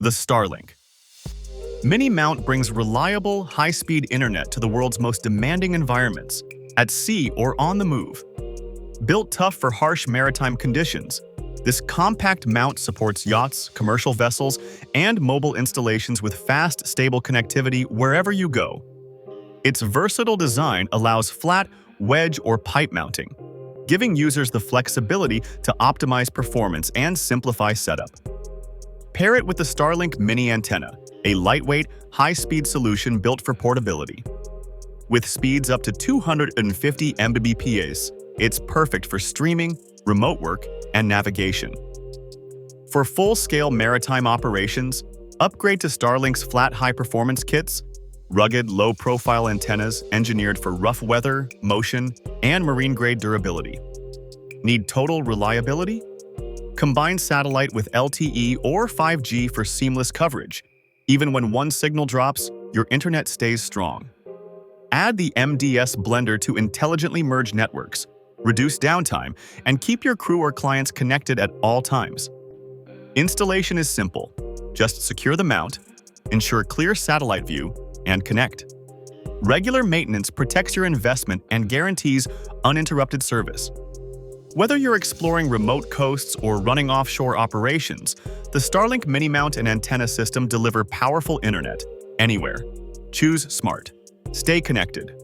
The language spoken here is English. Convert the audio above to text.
The Starlink Mini Mount brings reliable, high-speed internet to the world's most demanding environments, at sea or on the move. Built tough for harsh maritime conditions, this compact mount supports yachts, commercial vessels, and mobile installations with fast, stable connectivity wherever you go. Its versatile design allows flat, wedge, or pipe mounting, giving users the flexibility to optimize performance and simplify setup. Pair it with the Starlink Mini Antenna, a lightweight, high-speed solution built for portability. With speeds up to 250 Mbps, it's perfect for streaming, remote work, and navigation. For full-scale maritime operations, upgrade to Starlink's flat high-performance kits, rugged, low-profile antennas engineered for rough weather, motion, and marine-grade durability. Need total reliability? Combine satellite with LTE or 5G for seamless coverage. Even when one signal drops, your internet stays strong. Add the MDS Blender to intelligently merge networks, reduce downtime, and keep your crew or clients connected at all times. Installation is simple. Just secure the mount, ensure clear satellite view, and connect. Regular maintenance protects your investment and guarantees uninterrupted service. Whether you're exploring remote coasts or running offshore operations, the Starlink Mini Mount and antenna system deliver powerful internet, anywhere. Choose smart. Stay connected.